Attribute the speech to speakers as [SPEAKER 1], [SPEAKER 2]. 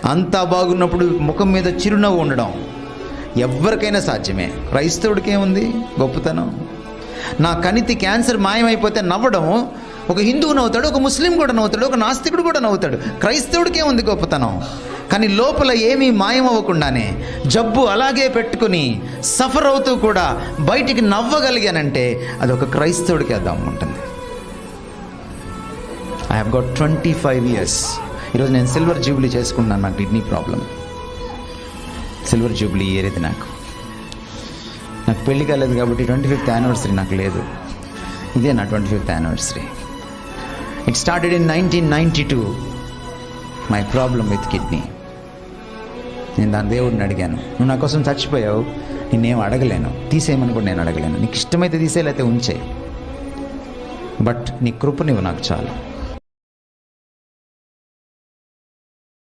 [SPEAKER 1] అంతా బాగున్నప్పుడు ముఖం మీద చిరునవ్వు ఉండడం ఎవరికైనా సాధ్యమే. క్రైస్తవుడికి ఏముంది గొప్పతనం? నా కణితి క్యాన్సర్ మాయమైపోతే నవ్వడం ఒక హిందువు నవ్వుతాడు, ఒక ముస్లిం కూడా నవ్వుతాడు, ఒక నాస్తికుడు కూడా నవ్వుతాడు. క్రైస్తవుడికి ఏముంది గొప్పతనం? కానీ లోపల ఏమీ మాయమవ్వకుండానే జబ్బు అలాగే పెట్టుకుని సఫర్ అవుతూ కూడా బయటికి నవ్వగలిగానంటే అది ఒక క్రైస్తవుడికి అర్థం ఉంటుంది. I have got 25 years. ఈరోజు నేను సిల్వర్ జూబ్లీ చేసుకున్నాను. నాకు kidney problem, silver Jubilee year ఇది. నాకు పెళ్లి కాలేదు కాబట్టి 25th anniversary నాకు లేదు. ఇదే నా 25th anniversary. It started in 1992, my problem with kidney. నేను దాని దేవుడిని అడిగాను, నువ్వు నా కోసం చచ్చిపోయావు, నిన్నేం అడగలేను, తీసేయమని కూడా నేను అడగలేను. నీకు ఇష్టమైతే తీసేయలేకపోతే ఉంచే, బట్ నీ కృప నీవు నాకు చాలు.